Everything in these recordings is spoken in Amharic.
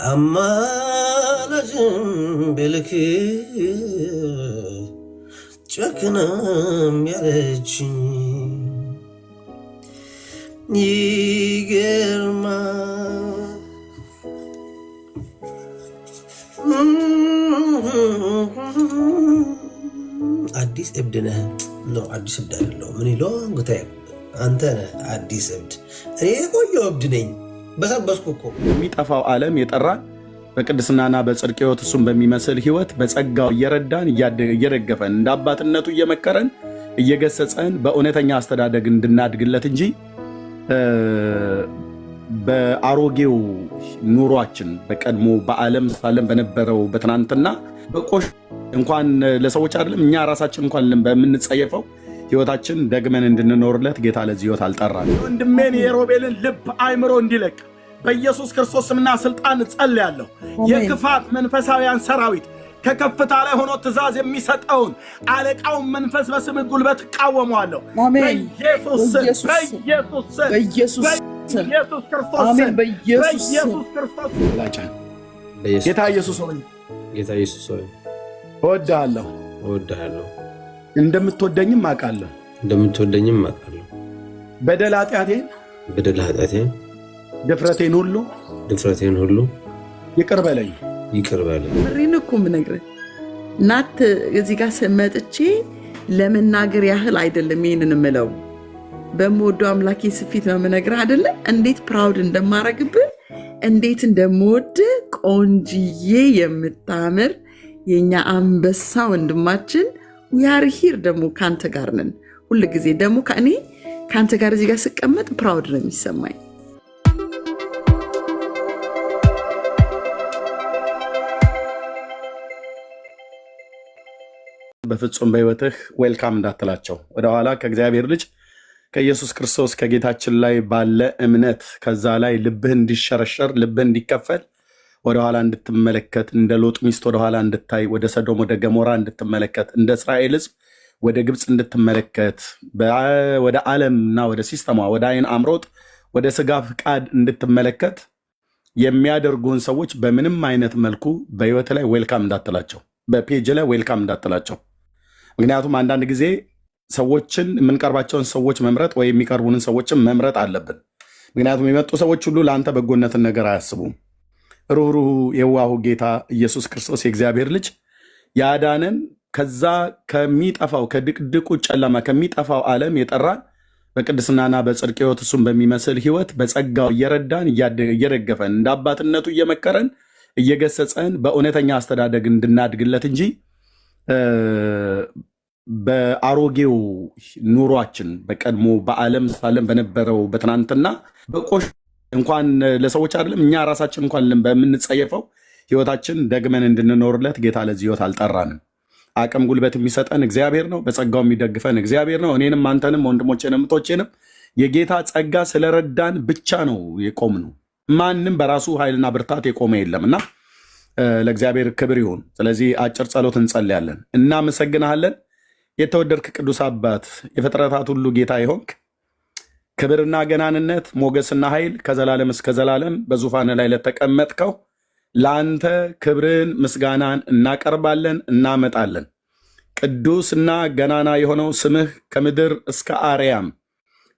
አማላጅም ብልክ ጨክናም ያለችኝ ይገርማል። አዲስ እብድ ነህ ነው? አዲስ እብድ አይደለሁም። ምን ይለው ጉታይ አንተ ነህ አዲስ እብድ። እኔ የቆየው እብድ ነኝ። በሰበስኩ እኮ የሚጠፋው ዓለም የጠራን በቅድስናና በጽድቅ ሕይወት እሱን በሚመስል ሕይወት በጸጋው እየረዳን እየደገፈን እንደ አባትነቱ እየመከረን እየገሰጸን በእውነተኛ አስተዳደግ እንድናድግለት እንጂ በአሮጌው ኑሯችን በቀድሞ በዓለም ሳለን በነበረው በትናንትና በቆሽ እንኳን ለሰዎች አይደለም እኛ ራሳችን እንኳን በምንጸየፈው ሕይወታችን ደግመን እንድንኖርለት ጌታ ለዚህ ሕይወት አልጠራን። ወንድሜን የሮቤልን ልብ አይምሮ እንዲለቅ በኢየሱስ ክርስቶስ ስምና ስልጣን ጸልያለሁ። የክፋት መንፈሳውያን ሰራዊት ከከፍታ ላይ ሆኖ ትእዛዝ የሚሰጠውን አለቃውን መንፈስ በስምህ ጉልበት እቃወመዋለሁ። በኢየሱስ ክርስቶስ ጌታ ኢየሱስ ሆይ እወድሃለሁ። እንደምትወደኝም አውቃለሁ። በደል ኃጢአቴን ድፍረቴን ሁሉ ይቅር በለኝ። ምሬን እኮ የምነግርህ ናት። እዚህ ጋር መጥቼ ለመናገር ያህል አይደለም ይህንን የምለው፣ በምወደው አምላኬ ስፊት ነው የምነግርህ አይደለ? እንዴት ፕራውድ እንደማረግብህ እንዴት እንደምወድ ቆንጅዬ የምታምር የኛ አንበሳ ወንድማችን ያርሂር ደግሞ ከአንተ ጋር ነን። ሁል ጊዜ ደግሞ ከእኔ ከአንተ ጋር እዚህ ጋር ስቀመጥ ፕራውድ ነው የሚሰማኝ። በፍጹም በሕይወትህ ዌልካም እንዳትላቸው ወደኋላ ከእግዚአብሔር ልጅ ከኢየሱስ ክርስቶስ ከጌታችን ላይ ባለ እምነት ከዛ ላይ ልብህ እንዲሸረሸር ልብህ እንዲከፈል ወደኋላ እንድትመለከት እንደ ሎጥ ሚስት ወደኋላ እንድታይ ወደ ሰዶም ወደ ገሞራ እንድትመለከት እንደ እስራኤል ሕዝብ ወደ ግብፅ እንድትመለከት ወደ ዓለምና ወደ ሲስተሟ ወደ አይን አምሮት ወደ ስጋ ፍቃድ እንድትመለከት የሚያደርጉን ሰዎች በምንም አይነት መልኩ በሕይወት ላይ ዌልካም እንዳትላቸው፣ በፔጅ ላይ ዌልካም እንዳትላቸው። ምክንያቱም አንዳንድ ጊዜ ሰዎችን የምንቀርባቸውን ሰዎች መምረጥ ወይ የሚቀርቡንን ሰዎችን መምረጥ አለብን። ምክንያቱም የመጡ ሰዎች ሁሉ ለአንተ በጎነትን ነገር አያስቡም። ሩህሩሁ የዋሁ ጌታ ኢየሱስ ክርስቶስ የእግዚአብሔር ልጅ ያዳነን ከዛ ከሚጠፋው ከድቅድቁ ጨለማ ከሚጠፋው ዓለም የጠራን በቅድስናና በጽድቅ ሕይወት እሱን በሚመስል ሕይወት በጸጋው እየረዳን እየደገፈን እንደ አባትነቱ እየመከረን እየገሰጸን በእውነተኛ አስተዳደግ እንድናድግለት እንጂ በአሮጌው ኑሯችን በቀድሞ በዓለም ሳለን በነበረው በትናንትና በቆሽ እንኳን ለሰዎች አይደለም እኛ ራሳችን እንኳን በምንጸየፈው ሕይወታችን ደግመን እንድንኖርለት ጌታ ለዚህ ሕይወት አልጠራንም። አቅም ጉልበት የሚሰጠን እግዚአብሔር ነው። በጸጋው የሚደግፈን እግዚአብሔር ነው። እኔንም አንተንም ወንድሞቼንም እህቶቼንም የጌታ ጸጋ ስለረዳን ብቻ ነው የቆምነው። ማንም በራሱ ኃይልና ብርታት የቆመ የለም እና ለእግዚአብሔር ክብር ይሁን። ስለዚህ አጭር ጸሎት እንጸልያለን። እናመሰግናለን። የተወደድክ ቅዱስ አባት የፍጥረታት ሁሉ ጌታ ይሆንክ ክብርና ገናንነት ሞገስና ኃይል ከዘላለም እስከ ዘላለም በዙፋን ላይ ለተቀመጥከው ለአንተ ክብርን ምስጋናን እናቀርባለን እናመጣለን። ቅዱስና ገናና የሆነው ስምህ ከምድር እስከ አርያም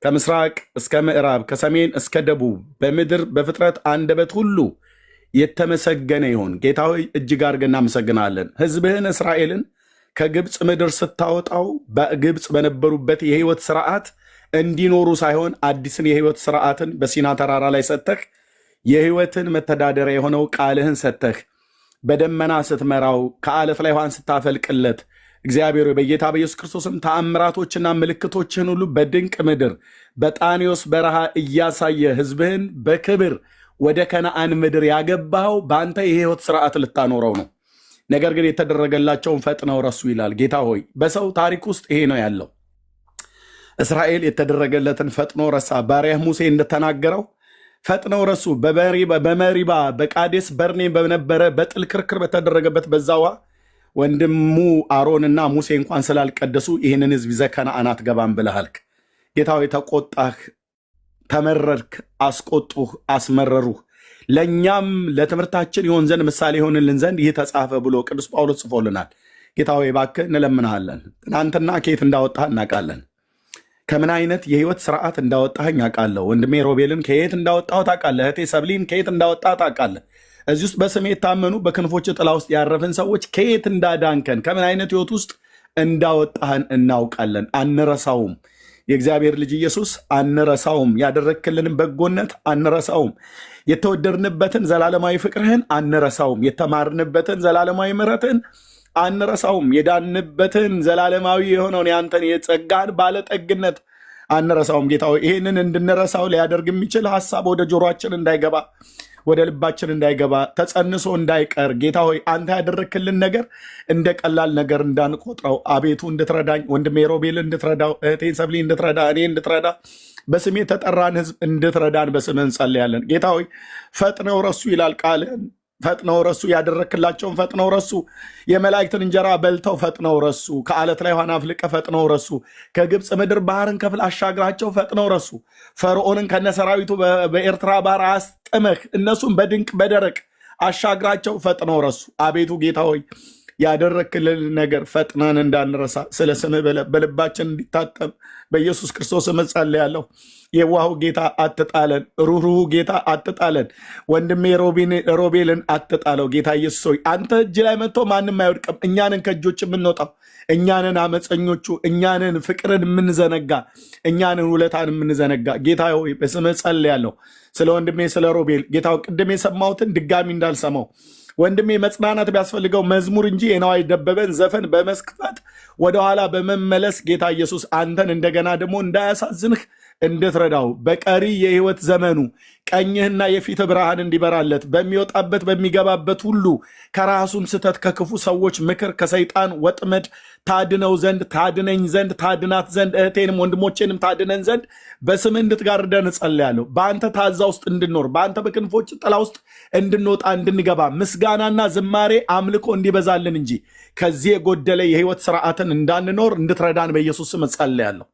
ከምስራቅ እስከ ምዕራብ ከሰሜን እስከ ደቡብ በምድር በፍጥረት አንደበት ሁሉ የተመሰገነ ይሁን። ጌታ ሆይ እጅግ አድርገን እናመሰግናለን። ሕዝብህን እስራኤልን ከግብፅ ምድር ስታወጣው በግብፅ በነበሩበት የህይወት ስርዓት እንዲኖሩ ሳይሆን አዲስን የህይወት ስርዓትን በሲና ተራራ ላይ ሰጥተህ የህይወትን መተዳደሪያ የሆነው ቃልህን ሰጥተህ በደመና ስትመራው ከአለት ላይ ውሃን ስታፈልቅለት እግዚአብሔር በጌታ በኢየሱስ ክርስቶስም ተአምራቶችና ምልክቶችህን ሁሉ በድንቅ ምድር በጣኔዎስ በረሃ እያሳየ ህዝብህን በክብር ወደ ከነአን ምድር ያገባኸው በአንተ የህይወት ስርዓት ልታኖረው ነው። ነገር ግን የተደረገላቸውን ፈጥነው ረሱ ይላል። ጌታ ሆይ በሰው ታሪክ ውስጥ ይሄ ነው ያለው። እስራኤል የተደረገለትን ፈጥኖ ረሳ። ባሪያህ ሙሴ እንደተናገረው ፈጥነው ረሱ። በመሪባ በቃዴስ በርኔ በነበረ በጥል ክርክር በተደረገበት በዛ ውሃ ወንድሙ አሮንና ሙሴ እንኳን ስላልቀደሱ ይህንን ህዝብ ይዘህ ከነዓን አትገባም ብለሃልክ። ጌታ ሆይ ተቆጣህ፣ ተመረርክ፣ አስቆጡህ፣ አስመረሩህ። ለእኛም ለትምህርታችን ይሆን ዘንድ ምሳሌ ይሆንልን ዘንድ ይህ ተጻፈ ብሎ ቅዱስ ጳውሎስ ጽፎልናል። ጌታ ሆይ እባክህ እንለምንሃለን። ትናንትና ከየት እንዳወጣህ እናውቃለን። ከምን አይነት የህይወት ስርዓት እንዳወጣኸኝ አውቃለሁ። ወንድሜ ሮቤልን ከየት እንዳወጣሁ ታውቃለህ። እህቴ ሰብሊን ከየት እንዳወጣህ ታውቃለህ። እዚህ ውስጥ በስሜ የታመኑ በክንፎች ጥላ ውስጥ ያረፍን ሰዎች ከየት እንዳዳንከን ከምን አይነት ህይወት ውስጥ እንዳወጣህን እናውቃለን። አንረሳውም። የእግዚአብሔር ልጅ ኢየሱስ አንረሳውም። ያደረግክልንን በጎነት አንረሳውም። የተወደድንበትን ዘላለማዊ ፍቅርህን አንረሳውም። የተማርንበትን ዘላለማዊ ምሕረትህን አንረሳውም። የዳንበትን ዘላለማዊ የሆነውን የአንተን የጸጋህን ባለጠግነት አንረሳውም። ጌታ ሆይ ይህንን እንድንረሳው ሊያደርግ የሚችል ሀሳብ ወደ ጆሮአችን እንዳይገባ፣ ወደ ልባችን እንዳይገባ፣ ተጸንሶ እንዳይቀር ጌታ ሆይ አንተ ያደረክልን ነገር እንደ ቀላል ነገር እንዳንቆጥረው አቤቱ እንድትረዳኝ፣ ወንድሜ ሮቤል እንድትረዳው፣ እህቴን ሰብሊ እንድትረዳ፣ እኔ እንድትረዳ፣ በስሜ የተጠራን ህዝብ እንድትረዳን በስምህ እንጸልያለን። ጌታ ሆይ ፈጥነው ረሱ ይላል ቃልህን። ፈጥነው ረሱ። ያደረክላቸውን ፈጥነው ረሱ። የመላእክትን እንጀራ በልተው ፈጥነው ረሱ። ከአለት ላይ ውሃን አፍልቀ ፈጥነው ረሱ። ከግብፅ ምድር ባህርን ከፍል አሻግራቸው ፈጥነው ረሱ። ፈርዖንን ከነሰራዊቱ በኤርትራ ባህር አስጥመህ እነሱን በድንቅ በደረቅ አሻግራቸው ፈጥነው ረሱ። አቤቱ ጌታ ሆይ ያደረክልን ነገር ፈጥነን እንዳንረሳ ስለ ስምህ በልባችን እንዲታተም በኢየሱስ ክርስቶስ እጸልያለሁ። የዋሁ ጌታ አትጣለን። ሩህሩህ ጌታ አትጣለን። ወንድሜ ሮቤልን አትጣለው። ጌታ ኢየሱስ ሆይ አንተ እጅ ላይ መጥቶ ማንም አይወድቅም። እኛንን ከእጆች የምንወጣው፣ እኛንን አመፀኞቹ፣ እኛንን ፍቅርን የምንዘነጋ፣ እኛንን ውለታን የምንዘነጋ። ጌታ ሆይ በስምህ ጸልያለሁ ስለ ወንድሜ ስለ ሮቤል። ጌታ ቅድም የሰማሁትን ድጋሚ እንዳልሰማው ወንድሜ መጽናናት ቢያስፈልገው መዝሙር እንጂ የነዋይ ደበበን ዘፈን በመስክፈት ወደኋላ በመመለስ ጌታ ኢየሱስ አንተን እንደገና ደግሞ እንዳያሳዝንህ እንድትረዳው በቀሪ የህይወት ዘመኑ ቀኝህና የፊት ብርሃን እንዲበራለት በሚወጣበት በሚገባበት ሁሉ ከራሱም ስተት ከክፉ ሰዎች ምክር ከሰይጣን ወጥመድ ታድነው ዘንድ ታድነኝ ዘንድ ታድናት ዘንድ እህቴንም ወንድሞቼንም ታድነን ዘንድ በስምህ እንድትጋርደን እጸልያለሁ። በአንተ ታዛ ውስጥ እንድንኖር በአንተ በክንፎች ጥላ ውስጥ እንድንወጣ እንድንገባ ምስጋናና ዝማሬ አምልኮ እንዲበዛልን እንጂ ከዚህ የጎደለ የህይወት ስርዓትን እንዳንኖር እንድትረዳን በኢየሱስ ስም እጸልያለሁ።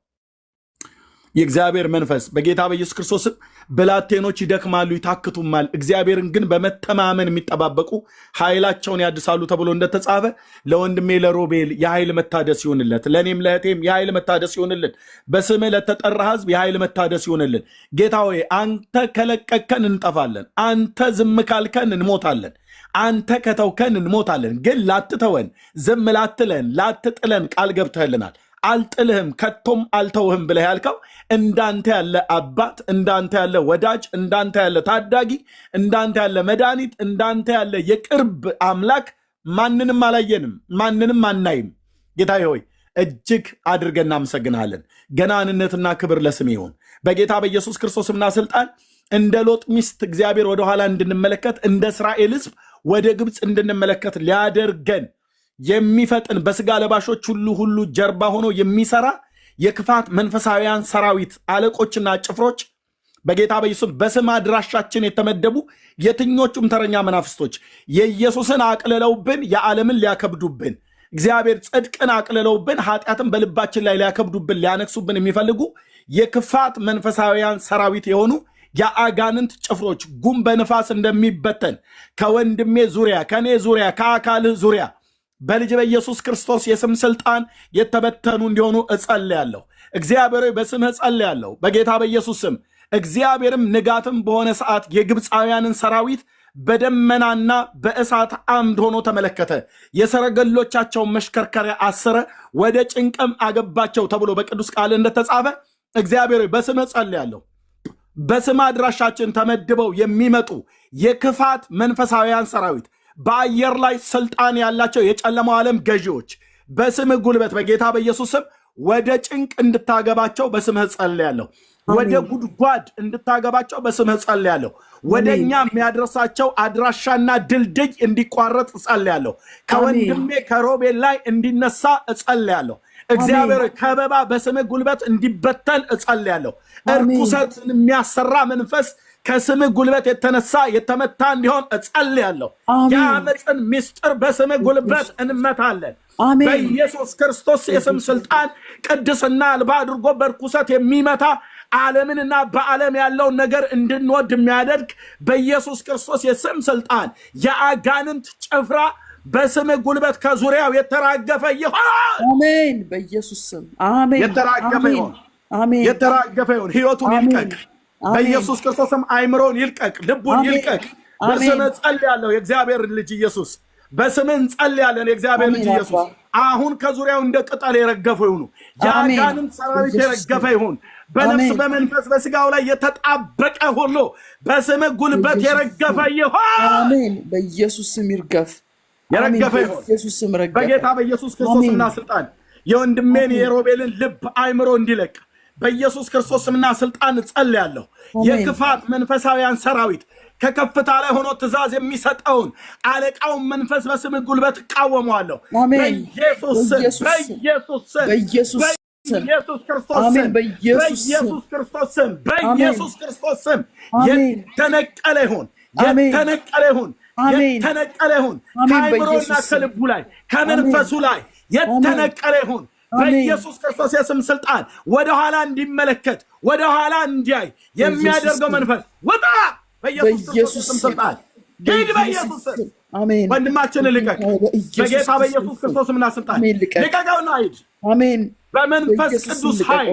የእግዚአብሔር መንፈስ በጌታ በኢየሱስ ክርስቶስም ብላቴኖች ይደክማሉ ይታክቱማል፣ እግዚአብሔርን ግን በመተማመን የሚጠባበቁ ኃይላቸውን ያድሳሉ ተብሎ እንደተጻፈ ለወንድሜ ለሮቤል የኃይል መታደስ ይሆንለት፣ ለእኔም ለእህቴም የኃይል መታደስ ይሆንልን። በስምህ ለተጠራ ህዝብ የኃይል መታደስ ይሆንልን። ጌታ ሆይ አንተ ከለቀቅከን እንጠፋለን፣ አንተ ዝም ካልከን እንሞታለን፣ አንተ ከተውከን እንሞታለን። ግን ላትተወን ዝም ላትለን ላትጥለን ቃል ገብተህልናል። አልጥልህም ከቶም አልተውህም ብለህ ያልከው እንዳንተ ያለ አባት፣ እንዳንተ ያለ ወዳጅ፣ እንዳንተ ያለ ታዳጊ፣ እንዳንተ ያለ መድኃኒት፣ እንዳንተ ያለ የቅርብ አምላክ ማንንም አላየንም፣ ማንንም አናይም። ጌታዬ ሆይ እጅግ አድርገን እናመሰግንሃለን። ገናንነትና ክብር ለስም ይሁን በጌታ በኢየሱስ ክርስቶስና ስልጣን። እንደ ሎጥ ሚስት እግዚአብሔር ወደኋላ እንድንመለከት እንደ እስራኤል ህዝብ ወደ ግብፅ እንድንመለከት ሊያደርገን የሚፈጥን በስጋ ለባሾች ሁሉ ጀርባ ሆኖ የሚሰራ የክፋት መንፈሳዊያን ሰራዊት አለቆችና ጭፍሮች በጌታ በኢየሱስ በስም አድራሻችን የተመደቡ የትኞቹም ተረኛ መናፍስቶች የኢየሱስን አቅልለውብን የዓለምን ሊያከብዱብን፣ እግዚአብሔር ጽድቅን አቅልለውብን ኃጢአትን በልባችን ላይ ሊያከብዱብን ሊያነክሱብን የሚፈልጉ የክፋት መንፈሳዊያን ሰራዊት የሆኑ የአጋንንት ጭፍሮች ጉም በንፋስ እንደሚበተን ከወንድሜ ዙሪያ ከኔ ዙሪያ ከአካልህ ዙሪያ በልጅ በኢየሱስ ክርስቶስ የስም ስልጣን የተበተኑ እንዲሆኑ እጸልያለሁ። እግዚአብሔር በስምህ እጸልያለሁ በጌታ በኢየሱስ ስም። እግዚአብሔርም ንጋትም በሆነ ሰዓት የግብፃውያንን ሰራዊት በደመናና በእሳት አምድ ሆኖ ተመለከተ፣ የሰረገሎቻቸውን መሽከርከሪያ አሰረ፣ ወደ ጭንቅም አገባቸው ተብሎ በቅዱስ ቃል እንደተጻፈ እግዚአብሔር በስምህ እጸልያለሁ። በስም አድራሻችን ተመድበው የሚመጡ የክፋት መንፈሳዊያን ሰራዊት በአየር ላይ ስልጣን ያላቸው የጨለማው ዓለም ገዢዎች በስምህ ጉልበት በጌታ በኢየሱስ ስም ወደ ጭንቅ እንድታገባቸው በስምህ ጸልያለሁ። ወደ ጉድጓድ እንድታገባቸው በስምህ ጸልያለሁ። ወደ እኛ የሚያደርሳቸው አድራሻና ድልድይ እንዲቋረጥ ጸልያለሁ። ከወንድሜ ከሮቤል ላይ እንዲነሳ እጸልያለሁ። እግዚአብሔር ከበባ በስምህ ጉልበት እንዲበተን እጸልያለሁ። እርኩሰትን የሚያሰራ መንፈስ ከስምህ ጉልበት የተነሳ የተመታ እንዲሆን እጸልያለሁ። የአመፅን ምስጢር በስምህ ጉልበት እንመታለን። በኢየሱስ ክርስቶስ የስም ስልጣን ቅድስና አልባ አድርጎ በርኩሰት የሚመታ ዓለምንና በዓለም ያለውን ነገር እንድንወድ የሚያደርግ በኢየሱስ ክርስቶስ የስም ስልጣን የአጋንንት ጭፍራ በስምህ ጉልበት ከዙሪያው የተራገፈ ይሆን። አሜን። በኢየሱስ ስም አሜን። የተራገፈ ይሆን። አሜን። የተራገፈ ይሆን። ሕይወቱን ይልቀቅ በኢየሱስ ክርስቶስም። አይምሮን ይልቀቅ፣ ልቡን ይልቀቅ። በስምህ ጸልያለሁ የእግዚአብሔር ልጅ ኢየሱስ። በስምህ እንጸልያለን የእግዚአብሔር ልጅ ኢየሱስ። አሁን ከዙሪያው እንደ ቅጠል የረገፈ ይሁኑ። የአጋንንት ሰራዊት የረገፈ ይሁን። በነፍስ በመንፈስ በስጋው ላይ የተጣበቀ ሁሉ በስምህ ጉልበት የረገፈ ይሆን። አሜን። በኢየሱስ ስም ይርገፍ። የረገፈ ይሆን በጌታ በኢየሱስ ክርስቶስና ስልጣን። የወንድሜን የሮቤልን ልብ አይምሮ እንዲለቅ በኢየሱስ ክርስቶስና ስልጣን ጸልያለሁ። የክፋት መንፈሳውያን ሰራዊት ከከፍታ ላይ ሆኖ ትእዛዝ የሚሰጠውን አለቃውን መንፈስ በስምህ ጉልበት እቃወመዋለሁ። በኢየሱስ ክርስቶስ ስም የተነቀለ ይሁን። የተነቀለ ይሁን። የተነቀለ ይሁን። ከአይምሮና ከልቡ ላይ ከመንፈሱ ላይ የተነቀለ ይሁን። በኢየሱስ ክርስቶስ የስም ስልጣን ወደኋላ እንዲመለከት ወደኋላ እንዲያይ የሚያደርገው መንፈስ ወጣ። በኢየሱስ ክርስቶስ ስም ስልጣን ሂድ። በኢየሱስ ስም ወንድማችንን ልቀቅ። በጌታ በኢየሱስ ክርስቶስ ስምና ስልጣን ልቀቀውና ሂድ። አሜን። በመንፈስ ቅዱስ ኃይል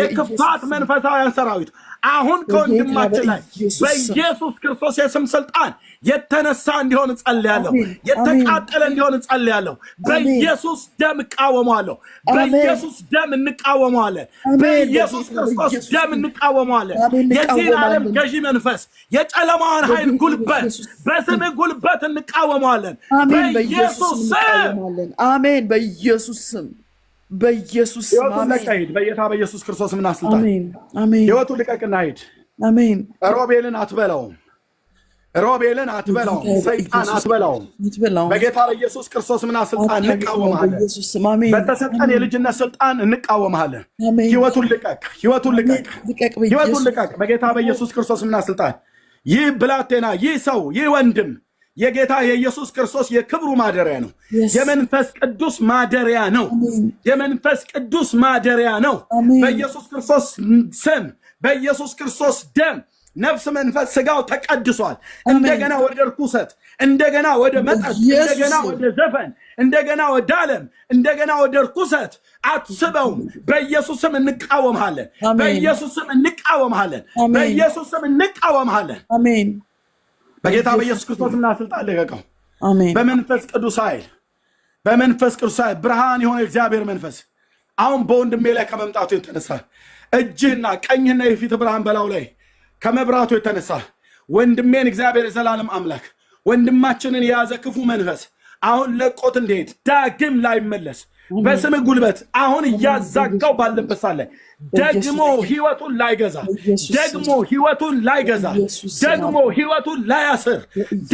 የክፋት መንፈሳውያን ሰራዊት አሁን ከወንድማችን ላይ በኢየሱስ ክርስቶስ የስም ስልጣን የተነሳ እንዲሆን እጸልያለሁ። የተቃጠለ እንዲሆን እጸልያለሁ። በኢየሱስ ደም እቃወመዋለሁ። በኢየሱስ ደም እንቃወመዋለን። በኢየሱስ ክርስቶስ ደም እንቃወመዋለን። የዚህን ዓለም ገዢ መንፈስ የጨለማውን ኃይል ጉልበት በስምህ ጉልበት እንቃወመዋለን። በኢየሱስ ስም አሜን። በኢየሱስ ስም በኢየሱስ ስም አሜን። በጌታ በኢየሱስ ክርስቶስ ምና ስልጣን አሜን። አሜን። ሕይወቱን ልቀቅና ሂድ። አሜን። ሮቤልን አትበላውም። ሮቤልን አትበላውም። ሰይጣን አትበላውም። በጌታ በኢየሱስ ክርስቶስ ምና ስልጣን እንቃወማለን። በተሰጠን የልጅነት ስልጣን እንቃወማለን። ሕይወቱን ልቀቅ። ሕይወቱን ልቀቅ። ሕይወቱን ልቀቅ። በጌታ በኢየሱስ ክርስቶስ ምና ስልጣን ይህ ብላቴና ይህ ሰው ይህ ወንድም የጌታ የኢየሱስ ክርስቶስ የክብሩ ማደሪያ ነው። የመንፈስ ቅዱስ ማደሪያ ነው። የመንፈስ ቅዱስ ማደሪያ ነው። በኢየሱስ ክርስቶስ ስም በኢየሱስ ክርስቶስ ደም ነፍስ መንፈስ ስጋው ተቀድሷል። እንደገና ወደ ርኩሰት፣ እንደገና ወደ መጠጥ፣ እንደገና ወደ ዘፈን፣ እንደገና ወደ ዓለም፣ እንደገና ወደ ርኩሰት አትስበውም። በኢየሱስ ስም እንቃወምሃለን። በኢየሱስ ስም እንቃወምሃለን። በኢየሱስ ስም እንቃወምሃለን። አሜን። በጌታ በኢየሱስ ክርስቶስና ስልጣን ልቀቀው። አሜን። በመንፈስ ቅዱስ ኃይል በመንፈስ ቅዱስ ኃይል ብርሃን የሆነ እግዚአብሔር መንፈስ አሁን በወንድሜ ላይ ከመምጣቱ የተነሳ እጅህና ቀኝህና የፊት ብርሃን በላው ላይ ከመብራቱ የተነሳ ወንድሜን እግዚአብሔር የዘላለም አምላክ ወንድማችንን የያዘ ክፉ መንፈስ አሁን ለቆት እንዲሄድ ዳግም ላይመለስ በስምህ ጉልበት አሁን እያዛጋው ባለበት ሳለ ደግሞ ሕይወቱን ላይገዛ ደግሞ ሕይወቱን ላይገዛ ደግሞ ሕይወቱን ላያስር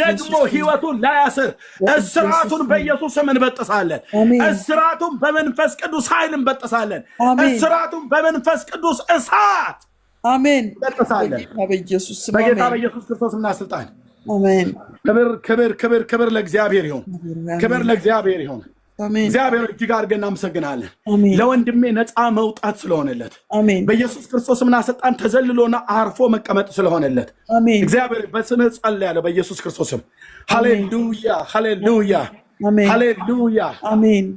ደግሞ ሕይወቱን ላያስር እስራቱን በኢየሱስ ስም እንበጥሳለን። እስራቱን በመንፈስ ቅዱስ ኃይል እንበጥሳለን። እስራቱን በመንፈስ ቅዱስ እሳት አሜን እንበጥሳለን። በኢየሱስ ስም በጌታ በኢየሱስ ክርስቶስና ስልጣን አሜን። ክብር ክብር ክብር ክብር ለእግዚአብሔር ይሁን። ክብር ለእግዚአብሔር ይሁን። እግዚአብሔር እጅግ አድርገን እናመሰግናለን ለወንድሜ ነፃ መውጣት ስለሆነለት በኢየሱስ ክርስቶስ ምና ስልጣን ተዘልሎና አርፎ መቀመጥ ስለሆነለት እግዚአብሔር በስምህ ጸልያለሁ በኢየሱስ ክርስቶስ ስም። ሃሌሉያ ሃሌሉያ ሃሌሉያ አሜን።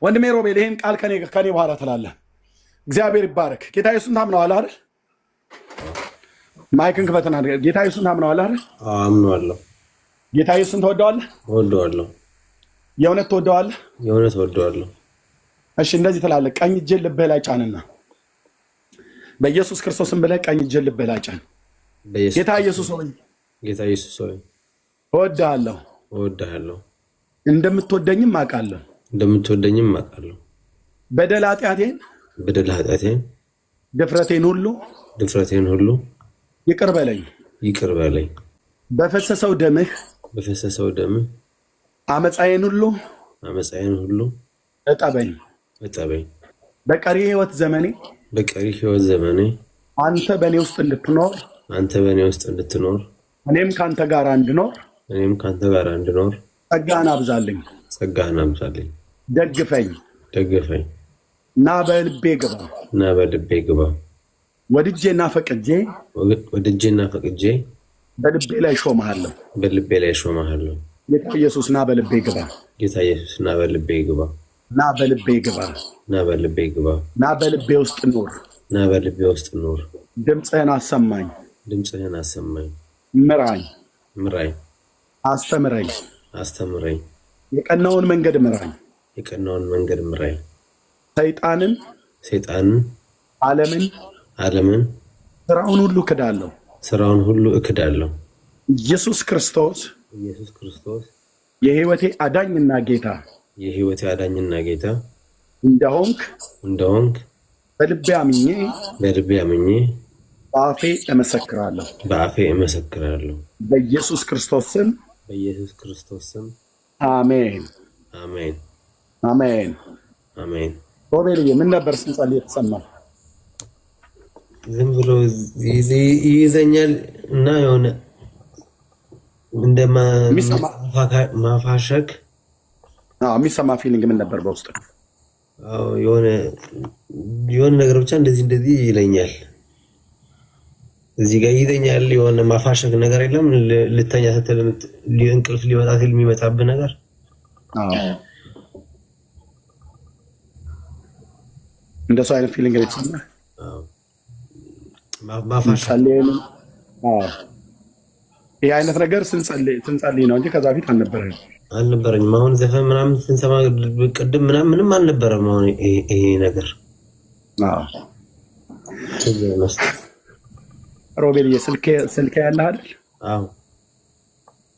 ወንድሜ ሮቤል ይሄን ቃል ከኔ በኋላ ትላለህ። እግዚአብሔር ይባረክ። ጌታ ኢየሱስን ታምነዋለህ አይደል? ማይክን ክፈትና ጌታ ኢየሱስን ታምነዋለህ አይደል? አምነዋለሁ። ጌታ ኢየሱስን ተወደዋለህ? ወደዋለሁ። የእውነት ተወደዋለህ? የእውነት ወደዋለሁ። እሺ እንደዚህ ትላለህ። ቀኝ እጄን ልብህ ላይ ጫንና በኢየሱስ ክርስቶስም ብለህ ቀኝ እጄን ልብህ ላይ ጫን። ጌታ ኢየሱስ ሆይ ጌታ ኢየሱስ ሆይ እወድሃለሁ እወድሃለሁ እንደምትወደኝም አውቃለሁ እንደምትወደኝም አውቃለሁ። በደል ኃጢአቴን ድፍረቴን ሁሉ ይቅር በለኝ በፈሰሰው ደምህ አመፃዬን ሁሉ እጠበኝ እጠበኝ በቀሪ ህይወት ዘመኔ አንተ በእኔ ውስጥ እንድትኖር እኔም ከአንተ ጋር እንድኖር ጸጋህን አብዛልኝ ደግፈኝ እና በልቤ ግባ ወድጄና ፈቅጄ በልቤ ላይ ሾመሃለሁ ጌታ ኢየሱስ ና በልቤ ግባ ና በልቤ ውስጥ ኑር ድምፅህን አሰማኝ ምራኝ አስተምረኝ የቀናውን መንገድ ምራኝ ሰይጣንን ዓለምን ስራውን ሁሉ እክዳለሁ ኢየሱስ ክርስቶስ የህይወቴ አዳኝና ጌታ እንደሆንክ በልቤ አምኜ በአፌ እመሰክራለሁ በኢየሱስ ክርስቶስ ስም አሜን። ሮቤልዬ ምን ነበር ስንጸልይ የተሰማ? ዝም ብሎ ይይዘኛል እና የሆነ እንደማፋሸክ የሚሰማ ፊሊንግ ምን ነበር በውስጥ? የሆነ ነገር ብቻ እንደዚህ ይለኛል። እዚህ ጋር ይዘኛል። የሆነ ማፋሸክ ነገር የለም። ልተኛ ስትል እንቅልፍ ሊመጣ ሲል የሚመጣብህ ነገር እንደሱ አይነት ፊሊንግ የተሰማ ማፋሸክ። ይህ አይነት ነገር ስንጸልይ ነው እንጂ ከዛ ፊት አልነበረኝም። አሁን ዘፈን ምናምን ስንሰማ ቅድም ምንም አልነበረም። አሁን ይሄ ነገር ሮቤልዬ ስልክ ያለህ አይደል? አዎ።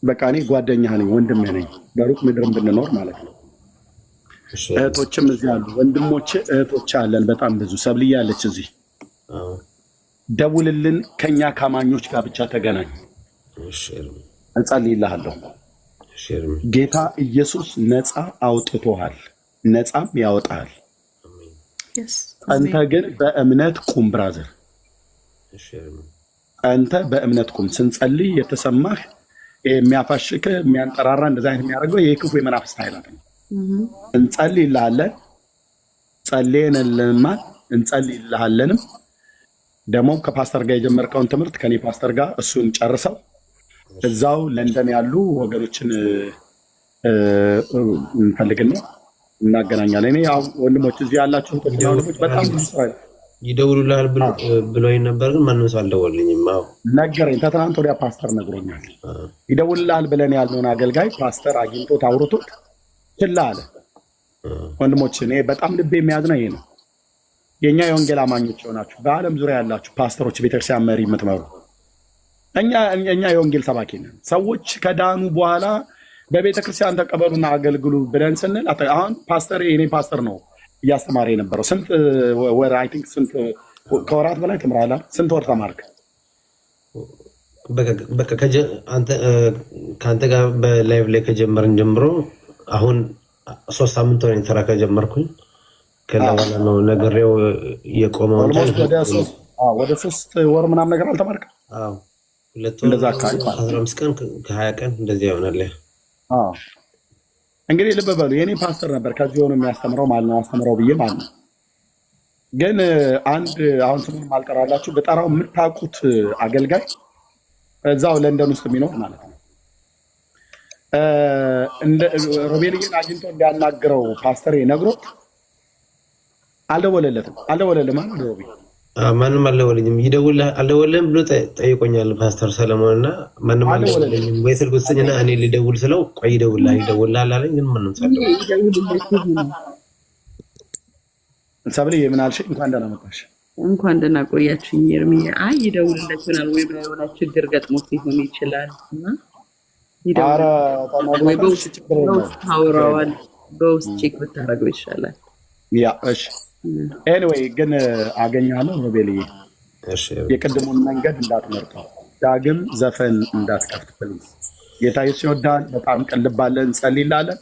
በቃ እኔ ጓደኛህ ነኝ፣ ወንድምህ ነኝ። በሩቅ ምድርም ብንኖር ማለት ነው። እህቶችም እዚህ አሉ፣ ወንድሞች እህቶች አለን በጣም ብዙ። ሰብልዬ ያለች እዚህ። ደውልልን፣ ከኛ ከአማኞች ጋር ብቻ ተገናኝ። እጸልይልሃለሁ። ጌታ ኢየሱስ ነፃ አውጥቶሃል፣ ነፃም ያወጣሃል። አንተ ግን በእምነት ቁም ብራዘር፣ አንተ በእምነት ቁም። ስንጸልይ የተሰማህ የሚያፋሽክ የሚያንጠራራ እንደዛ አይነት የሚያደርገው የክፉ የመናፍስት ኃይላት ነው። እንጸልይልሃለን፣ ጸልየንልማል፣ እንጸልይልሃለንም። ደግሞ ከፓስተር ጋር የጀመርከውን ትምህርት ከኔ ፓስተር ጋር እሱን ጨርሰው እዛው ለንደን ያሉ ወገኖችን እንፈልግና እናገናኛለን። እኔ ያው ወንድሞች እዚህ ያላችሁ ወንድሞች በጣም ብዙ ሰው ይደውሉልሃል ብሎኝ ነበር፣ ግን ማንም ሰው አልደወልኝም። አዎ ነገረኝ። ከትናንት ወዲያ ፓስተር ነግሮኛል። ይደውልልሃል ብለን ያልነውን አገልጋይ ፓስተር አግኝቶት አውርቶት ችላ አለ። ወንድሞች እኔ በጣም ልቤ የሚያዝነው ይሄ ነው። የእኛ የወንጌል አማኞች የሆናችሁ በዓለም ዙሪያ ያላችሁ ፓስተሮች፣ ቤተክርስቲያን መሪ የምትመሩ እኛ የወንጌል ሰባኪ ነን። ሰዎች ከዳኑ በኋላ በቤተክርስቲያን ተቀበሉና አገልግሉ ብለን ስንል አሁን ፓስተር እኔ ፓስተር ነው እያስተማረ የነበረው ስንት ወር አይ ቲንክ ስንት ከወራት በላይ ተምራለህ? ስንት ወር ተማርክ? በቃ ከአንተ ጋር በላይቭ ላይ ከጀመርን ጀምሮ አሁን 3 ሳምንት ሆነኝ ተራ ከጀመርኩኝ። ከዛ በኋላ ነው ነገሬው የቆመው። ወደ 3 ወር ምናምን ነገር አልተማርክም? አዎ 2 ወር 15 ቀን ከ20 ቀን እንደዚህ ይሆናል። እንግዲህ ልብ በሉ የኔ ፓስተር ነበር ከዚህ ሆኖ የሚያስተምረው ማለት ነው። አስተምረው ብዬ ማለት ነው። ግን አንድ አሁን ስሙን ማልጠራላችሁ በጠራው የምታውቁት አገልጋይ እዛው ለንደን ውስጥ የሚኖር ማለት ነው። ሮቤልዬን አግኝቶ እንዲያናግረው ፓስተር ነግሮት አልደወለለትም ማለት ነው። ሮቤል ማንም አልደወለኝም። አልደወለም ብሎ ጠይቆኛል ፓስተር ሰለሞን እና ማንም አልደወለኝም። ወይ ስልክ ወሰኝና እኔ ሊደውል ስለው ቆይ ይደውልሃል አለኝ። ግን ማንም ሳይደውል ሰብልዬ ምን አልሽ? እንኳን ደህና መጣሽ። እንኳን ደህና ቆያችሁኝ። ኤርሚያ አይ ይደውልለታል ወይ የሆነ ችግር ገጥሞት ሊሆን ይችላል እና ወይ በውስጥ ታወራዋል። በውስጥ ቼክ ብታረገው ይሻላል። ያ እሺ ኤኒዌይ ግን አገኛለሁ። ሮቤልዬ የቅድሙን መንገድ እንዳትመርጠው፣ ዳግም ዘፈን እንዳትከፍት ፕሊዝ። ጌታ ኢየሱስ ይወዳል። በጣም ቀልባለን፣ እንጸልይላለን።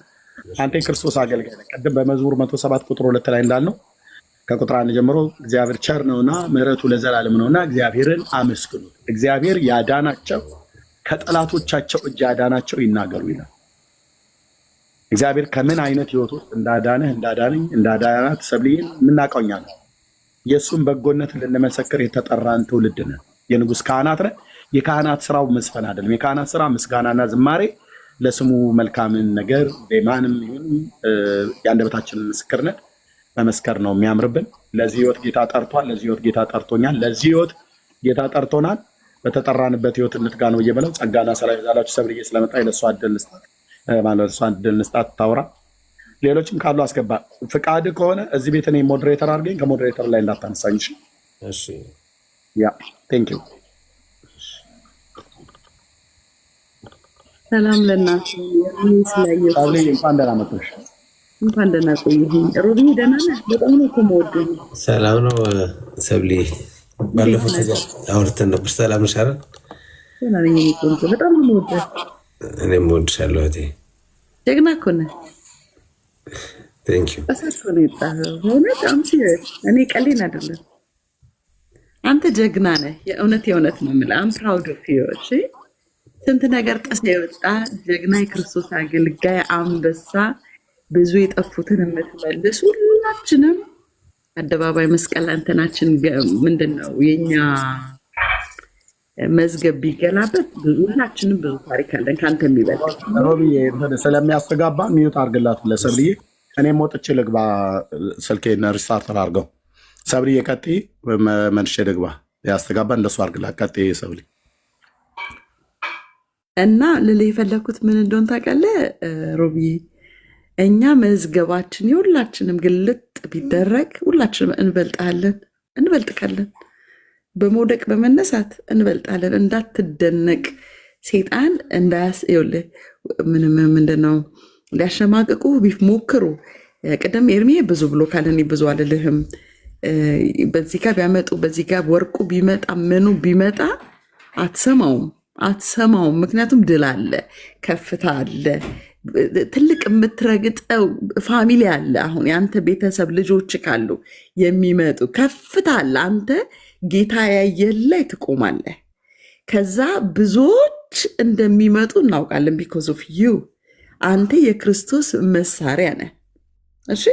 አንተ የክርስቶስ አገልጋይ ነህ። ቅድም በመዝሙር 107 ቁጥር 2 ላይ እንዳልነው ከቁጥር 1 ጀምሮ እግዚአብሔር ቸር ነውና ምሕረቱ ለዘላለም ነውና እግዚአብሔርን አመስግኑት። እግዚአብሔር ያዳናቸው ከጠላቶቻቸው እጅ ያዳናቸው ይናገሩ ይላል። እግዚአብሔር ከምን አይነት ህይወት ውስጥ እንዳዳነህ እንዳዳነኝ እንዳዳናት ሰብልዬን የምናውቀው እኛ ነን። የእሱን በጎነት ልንመሰክር የተጠራን ትውልድ ነን። የንጉሥ ካህናት ነን። የካህናት ስራው መስፈን አይደለም። የካህናት ስራ ምስጋናና ዝማሬ ለስሙ መልካምን ነገር በማንም ይሁን የአንደበታችንን ምስክርነት መመስከር ነው የሚያምርብን። ለዚህ ህይወት ጌታ ጠርቷል። ለዚህ ህይወት ጌታ ጠርቶኛል። ለዚህ ህይወት ጌታ ጠርቶናል። በተጠራንበት ህይወት እንትጋ ነው እየበለው ጸጋና ሰላም ይዛላችሁ። ሰብልዬ ስለመጣ ለእሷ እድል ልስጣት ማለት እሷ እድል ልስጣት ታውራ። ሌሎችም ካሉ አስገባ። ፍቃድ ከሆነ እዚህ ቤት እኔ ሞዴሬተር አድርገኝ። ከሞዴሬተር ላይ እንዳታነሳኝ። እሺ ያ ቴንክ ዩ። ሰላም ለእናንተ ስላየሁ ሰብልዬ እንኳን ደህና መጣሽ። እንኳን ደህና ቆየኸኝ። ሮቢ ደህና ነህ? በጣም ነው እኮ የምወደው። ሰላም ነው ሰብልዬ። ባለፈው ጊዜ አውርተን ነበር። ሰላም ነሽ አይደል? ደህና ነኝ የእኔ ቆንጆ። በጣም ነው የምወደው። እኔም እወድሻለሁ እህቴ። ጀግና እኮ ነህ። ቴንክ ዩ። በሳት እኮ ነው የወጣኸው። በእውነት እኔ ቀሌን አይደለም። አንተ ጀግና ነህ። የእውነት ነው የምልህ። አም ፕራውድ ኦፍ ዩ። እሺ ስንት ነገር ጥሰህ የወጣ ጀግና የክርስቶስ አገልጋይ አንበሳ፣ ብዙ የጠፉትን የምትመልስ ሁላችንም አደባባይ መስቀል አንተናችን ምንድን ነው የኛ መዝገብ ቢገላበት ሁላችንም ብዙ ታሪክ አለን ከአንተ የሚበልጥ። ሮቢዬ ስለሚያስተጋባ ሚዩት አድርግላት ለሰብልዬ። እኔም ወጥቼ ልግባ። ስልኬን ሪስታርት አድርገው። ሰብልዬ ቀጥይ፣ መልሼ ልግባ። ያስተጋባ እንደሱ አድርግላት። ቀጥይ ሰብልዬ። እና ልልህ የፈለኩት ምን እንደሆን ታውቃለህ ሮቢዬ? እኛ መዝገባችን የሁላችንም ግልጥ ቢደረግ ሁላችንም እንበልጥካለን። በመውደቅ በመነሳት እንበልጣለን። እንዳትደነቅ። ሴጣን እንዳያስይውልህ ምንድነው ሊያሸማቅቁ ቢሞክሩ። ቅድም ኤርሚ ብዙ ብሎ ካለኔ ብዙ አልልህም። በዚህ ጋር ቢያመጡ በዚህ ጋር ወርቁ ቢመጣ ምኑ ቢመጣ አትሰማውም። ምክንያቱም ድል አለ፣ ከፍታ አለ፣ ትልቅ የምትረግጠው ፋሚሊ አለ። አሁን የአንተ ቤተሰብ ልጆች ካሉ የሚመጡ ከፍታ አለ። አንተ ጌታ ያየህ ላይ ትቆማለህ። ከዛ ብዙዎች እንደሚመጡ እናውቃለን። ቢኮዝ ኦፍ ዩ አንተ የክርስቶስ መሳሪያ ነህ። እሺ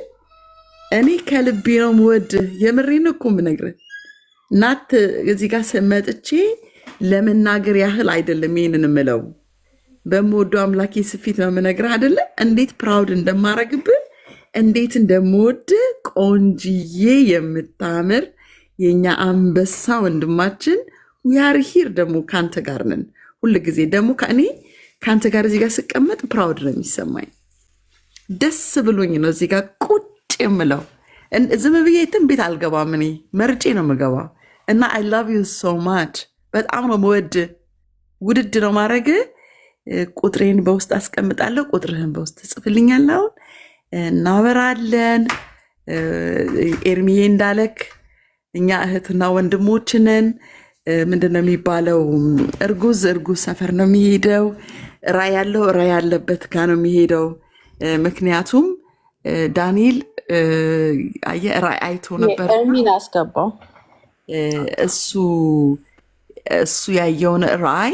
እኔ ከልቤ ነው የምወድህ። የምሬን እኮ የምነግርህ ናት። እዚህ ጋር መጥቼ ለመናገር ያህል አይደለም ይህንን የምለው። በምወደው አምላኬ ስፊት ነው የምነግርህ አይደለ? እንዴት ፕራውድ እንደማረግብህ እንዴት እንደምወድ ቆንጅዬ የምታምር የኛ አንበሳ ወንድማችን ዊአር ሂር። ደግሞ ከአንተ ጋር ነን ሁል ጊዜ። ደግሞ ከእኔ ከአንተ ጋር እዚህ ጋር ስቀመጥ ፕራውድ ነው የሚሰማኝ። ደስ ብሎኝ ነው እዚህ ጋር ቁጭ የምለው። ዝም ብዬ የትም ቤት አልገባም። እኔ መርጬ ነው የምገባው። እና አይ ላቭ ዩ ሶ ማች። በጣም ነው መወድ። ውድድ ነው ማድረግ። ቁጥሬን በውስጥ አስቀምጣለሁ። ቁጥርህን በውስጥ ትጽፍልኛለህ። አሁን እናወራለን። ኤርሚዬ እንዳለክ እኛ እህትና ወንድሞች ነን። ምንድን ነው የሚባለው? እርጉዝ ሰፈር ነው የሚሄደው። ራይ ያለው ራይ ያለበት ጋ ነው የሚሄደው። ምክንያቱም ዳንኤል አየህ ራይ አይቶ ነበር። ኤርሚን አስገባው። እሱ ያየውን ራይ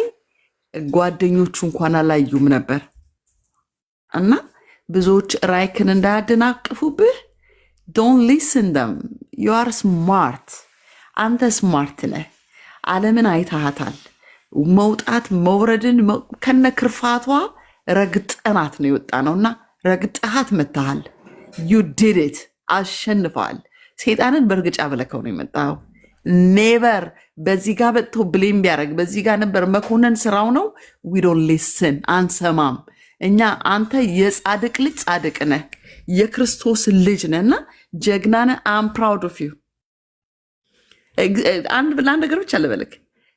ጓደኞቹ እንኳን አላዩም ነበር። እና ብዙዎች ራይክን እንዳያደናቅፉብህ ዶንት ሊስን ደም። ዩ አር ስማርት። አንተ ስማርት ነህ። ዓለምን አይታሃታል። መውጣት መውረድን ከነ ክርፋቷ ረግጠናት ነው የወጣ ነው። እና ረግጠሃት መታሃል። ዩ ዲድ ኢት። አሸንፈዋል። ሴጣንን በእርግጫ ብለከው ነው የመጣው። ኔቨር በዚህ ጋር በጥቶ ብሌም ቢያደርግ በዚህ ጋር ነበር መኮነን ስራው ነው። ዊ ዶንት ሊስን። አንሰማም። እኛ አንተ የጻድቅ ልጅ ጻድቅ ነህ፣ የክርስቶስ ልጅ ነህ እና ጀግና ነህ። አም ፕራውድ ኦፍ ዩ። ለአንድ ነገር ብቻ ልበልክ፣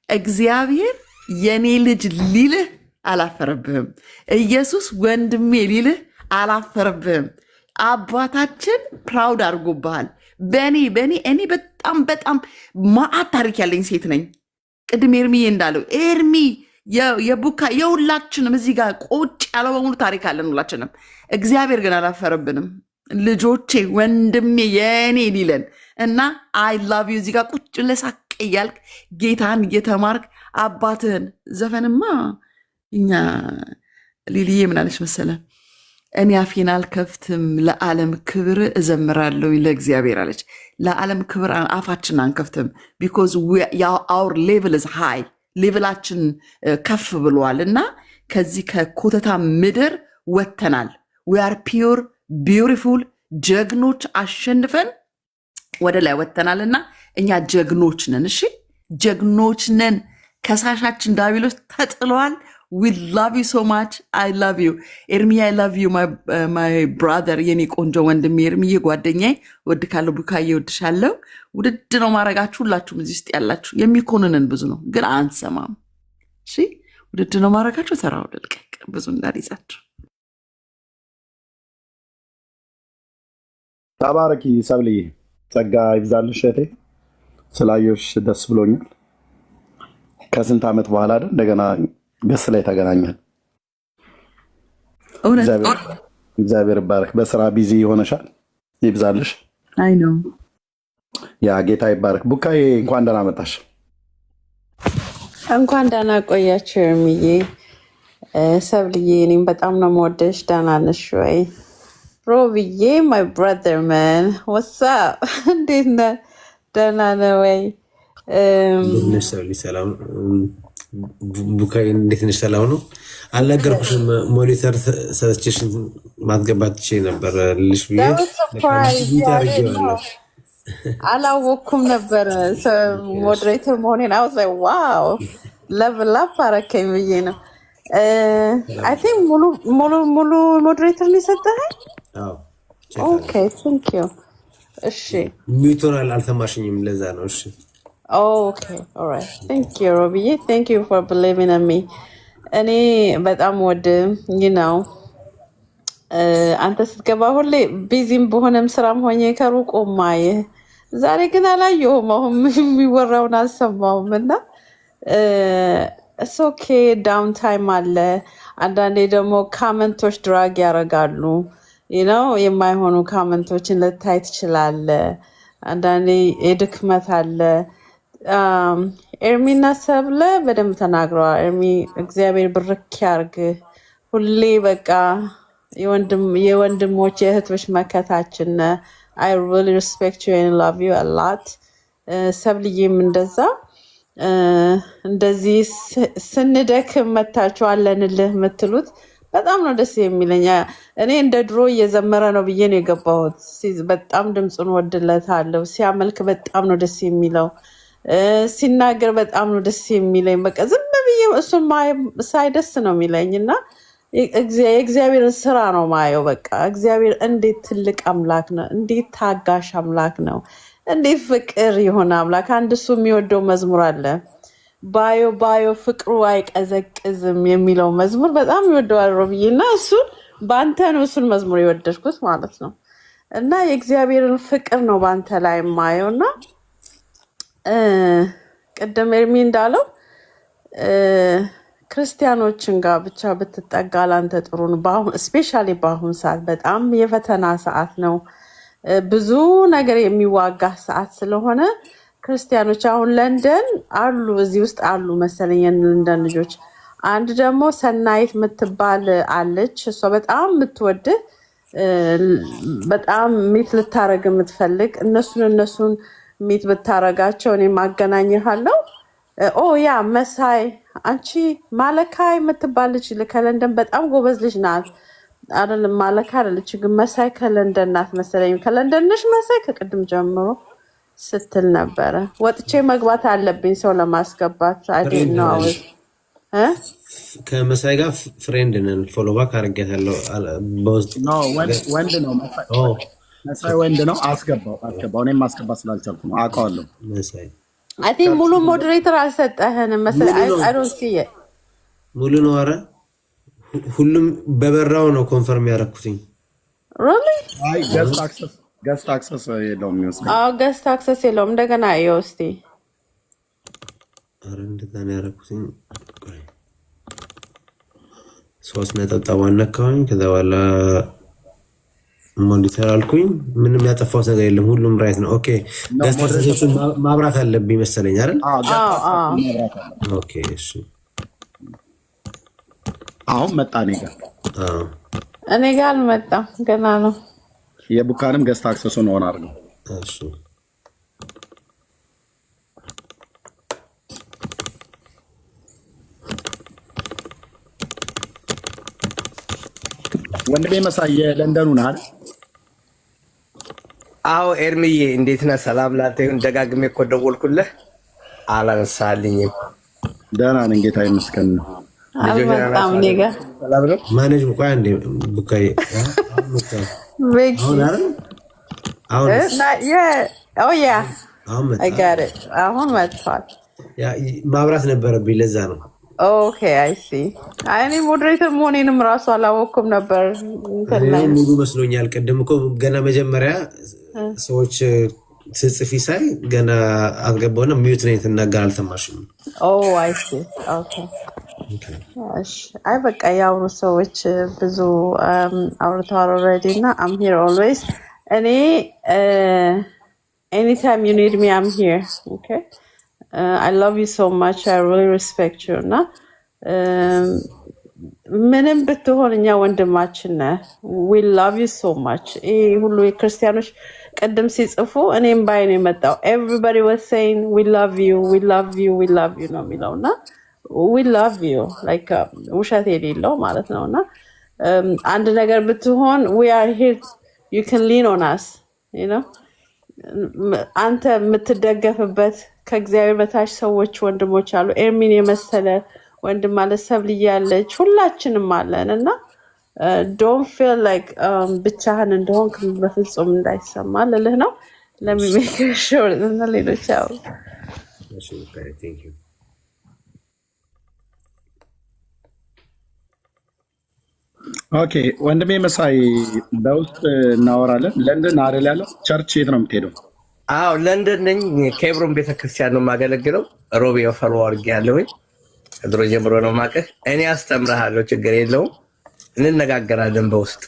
እግዚአብሔር የኔ ልጅ ሊልህ አላፈረብህም። ኢየሱስ ወንድሜ ሊልህ አላፈረብህም። አባታችን ፕራውድ አድርጎብሃል። በእኔ እኔ በጣም ማአት ታሪክ ያለኝ ሴት ነኝ። ቅድም ኤርሚዬ እንዳለው ኤርሚ የቡካ የሁላችንም እዚህ ጋር ቁጭ ያለው በሙሉ ታሪክ አለን ሁላችንም። እግዚአብሔር ግን አላፈረብንም። ልጆቼ ወንድሜ የኔ ሊለን እና አይ ላቭ ዩ እዚህ ጋር ቁጭ ለሳቅ እያልክ ጌታን እየተማርክ አባትህን ዘፈንማ እኛ ሊልዬ ምናለች መሰለ እኔ አፌን አልከፍትም ለዓለም ክብር እዘምራለሁ ለእግዚአብሔር አለች። ለዓለም ክብር አፋችን አንከፍትም ቢኮዝ አውር ሌቭል ዝ ሃይ ሌቭላችን ከፍ ብሏል እና ከዚህ ከኮተታ ምድር ወጥተናል። ዊ አር ፒውር ቢዩቲፉል ጀግኖች አሸንፈን ወደ ላይ ወጥተናል እና እኛ ጀግኖች ነን። እሺ ጀግኖች ነን። ከሳሻችን ዳቢሎስ ተጥለዋል። we love you so much. I love you ኤርሚ I love you my brother የኔ ቆንጆ ወንድሜ ኤርሚዬ ጓደኛዬ ወድካለሁ። ቡካዬ ወድሻለሁ። ውድድ ነው ማረጋችሁ። ሁላችሁም እዚህ ውስጥ ያላችሁ የሚኮንንን ብዙ ነው ግን አንሰማም። እሺ ውድድ ነው ማረጋችሁ። ተራው ደልቀቅ ብዙ እንዳልይዛችሁ። ተባረኪ ሰብልዬ፣ ጸጋ ይብዛልሽ እህቴ። ስላየሁሽ ደስ ብሎኛል። ከስንት ዓመት በኋላ አይደል እንደገና ገስ ላይ ተገናኘን። እግዚአብሔር ይባረክ። በስራ ቢዚ ሆነሻል፣ ይብዛልሽ። አይ ነው ያ ጌታ ይባረክ። ቡካዬ እንኳን ደህና መጣሽ። እንኳን ደህና ቆያችሁ ኤርሚዬ። ሰብልዬ እኔም በጣም ነው የምወደሽ። ደህና ነሽ ወይ? ሮብዬ ማይ ብራዘር ማን ዋትስአፕ፣ እንዴት ነህ? ደህና ነህ ወይ? ሰላም ቡካዬ እንዴት ነሽ? ሰላም ነው። አልነገርኩሽም ሞኒተር ሰለችሽን ማስገባት ትችይ ነበር ልሽ ብዬ አላወኩም ነበር ሞዴሬተር መሆኔን። አይ ዋዝ ላይክ ዋው ለቭል አፕ አረከኝ ብዬ ነው። አይ ቲንክ ሙሉ ሞዴሬተር ነው የሰጠኸኝ። ኦኬ ቴንክ ዩ። እሺ ሚውቶናል አልተማሽኝም፣ ለዛ ነው። እሺ Okay, all right. Thank you, Robbie. Thank you for believing in me. እኔ በጣም ወድ አንተ ስትገባ ሁሌ ቢዚም በሆነም ስራም ሆኜ ከሩቅ ማየህ፣ ዛሬ ግን አላየሁም። አሁን የሚወራውን አልሰማሁም እና እስ ኦኬ ዳውን ታይም አለ። አንዳንዴ ደግሞ ካመንቶች ድራግ ያደርጋሉ። የማይሆኑ ካመንቶችን ልታይ ትችላለህ። አንዳንዴ የድክመት አለ። ኤርሚና ሰብለ በደንብ ተናግረዋል። ኤርሚ እግዚአብሔር ብርክ ያርግ። ሁሌ በቃ የወንድሞች የእህቶች መከታችን። I really respect you and love you a lot። ሰብልዬም እንደዛ እንደዚህ ስንደክም መታችሁ አለንልህ የምትሉት በጣም ነው ደስ የሚለኝ። እኔ እንደ ድሮ እየዘመረ ነው ብዬ ነው የገባሁት። በጣም ድምፁን ወድለታለሁ። ሲያመልክ በጣም ነው ደስ የሚለው። ሲናገር በጣም ነው ደስ የሚለኝ። በቃ ዝም ብዬ እሱን ሳይ ደስ ነው የሚለኝ እና የእግዚአብሔርን ስራ ነው ማየው። በቃ እግዚአብሔር እንዴት ትልቅ አምላክ ነው፣ እንዴት ታጋሽ አምላክ ነው፣ እንዴት ፍቅር የሆነ አምላክ። አንድ እሱ የሚወደው መዝሙር አለ፣ ባዮ ፍቅሩ አይቀዘቅዝም የሚለው መዝሙር በጣም ይወደዋል ሮብዬ። እና እሱን በአንተ ነው እሱን መዝሙር የወደድኩት ማለት ነው። እና የእግዚአብሔርን ፍቅር ነው በአንተ ላይ ማየው እና ቅድም ኤርሚ እንዳለው ክርስቲያኖችን ጋር ብቻ ብትጠጋ ላንተ ጥሩ ነው። እስፔሻሊ በአሁን ሰዓት በጣም የፈተና ሰዓት ነው። ብዙ ነገር የሚዋጋ ሰዓት ስለሆነ ክርስቲያኖች አሁን ለንደን አሉ፣ እዚህ ውስጥ አሉ መሰለኝ የለንደን ልጆች። አንድ ደግሞ ሰናይት የምትባል አለች። እሷ በጣም የምትወድህ በጣም ሚት ልታረግ የምትፈልግ እነሱን ሚት ብታረጋቸው እኔ ማገናኝሃለሁ። ያ መሳይ አንቺ ማለካይ የምትባል ልጅ ከለንደን በጣም ጎበዝ ልጅ ናት። አይደለም ማለካ አይደለች ግን መሳይ ከለንደን ናት መሰለኝ። ከለንደን ነሽ መሳይ? ከቅድም ጀምሮ ስትል ነበረ። ወጥቼ መግባት አለብኝ ሰው ለማስገባት አይደል ነው። ከመሳይ ጋር ፍሬንድ ነን። ፎሎ ባክ አድርጌታለሁ በውስጥ ነው። ወንድ ነው መሳይ ወንድ ነው። አስገባው እኔም ማስገባት ስላልቻልኩ ነው። አውቀዋለሁ መሳይ። አይ ቲንክ ሙሉ ሞዴሬተር አልሰጠህንም መሰለኝ። አይ ዶንት ሲ ኢት ሙሉ ነው። ኧረ ሁሉም በበራው ነው ኮንፈርም ያደረኩትኝ። ሪሊ አይ ገስት አክሰስ የለውም የሚወስድ። አዎ ገስት አክሰስ የለውም። እንደገና ይኸው እስኪ። ኧረ እንደዛ ነው ያደረኩትኝ። 3 ነካሁኝ። ከዛ በኋላ ሞኒተር አልኩኝ። ምንም ያጠፋሁት ነገር የለም። ሁሉም ራይት ነው። ኦኬ ገስታችን ማብራት አለብኝ መሰለኝ አይደል? ኦኬ እሺ። አሁን መጣ እኔ ጋር አልመጣም ገና ነው። የቡካንም ገስት አክሰሱን ሆን አድርገው። እሺ ወንድሜ መሳይ የለንደኑ ነህ አይደል? አዎ ኤርሚዬ እንዴት ነህ? ሰላም ላንተ ይሁን። ደጋግሜ እኮ ደወልኩልህ አላነሳልኝም። ደህና ነኝ ጌታ ይመስገን። አልመጣም እኔ ጋር ሰላም ነው። ማኔጅ ቡካይ እንደ ቡካይ አሁን መጥቷል። ማብራት ነበረብኝ ለዛ ነው። ኦኬ አይ ሲ እኔ ሞዴሬተር መሆኔንም ራሱ አላወኩም ነበር። ሙሉ መስሎኛል። ቅድም እኮ ገና መጀመሪያ ሰዎች ስጽፊ ሳይ ገና አልገባሁና ሚዩት ነኝ ትናገር አልሰማሽም። አይ ሲ ኦኬ አይ በቃ ያውሩ ሰዎች ብዙ አውርተዋል ኦልሬዲ እና አም ሂር ኦልዌይስ እኔ anytime you need me I'm here. Okay I love you so much. I really respect you. እና ምንም ብትሆን እኛ ወንድማችን ነህ። we love you so much. ሁሉ የክርስቲያኖች ቀደም ሲጽፉ እኔም ባይ ነው የመጣው። everybody was saying we love you we love you we love you ነው የሚለውና we love you like ውሸት የሌለው ማለት ነውና አንድ ነገር ብትሆን we are here you can lean on us you know አንተ የምትደገፍበት ከእግዚአብሔር በታች ሰዎች ወንድሞች አሉ። ኤርሚን የመሰለ ወንድም ማለት ሰብልዬ ያለች ሁላችንም አለን እና don't feel like ብቻህን እንደሆንክ በፍጹም እንዳይሰማ ልልህ ነው። let me make sure እና ሌሎች ያው thank you ኦኬ ወንድሜ መሳይ በውስጥ እናወራለን። ለንደን አይደል ያለው? ቸርች የት ነው የምትሄደው? አዎ ለንደን ነኝ። ኬብሮን ቤተክርስቲያን ነው የማገለግለው። ሮቢ ኦፈር ወርግ ያለውኝ ከድሮ ጀምሮ ነው የማውቅህ። እኔ አስተምርሃለሁ፣ ችግር የለውም፣ እንነጋገራለን በውስጥ።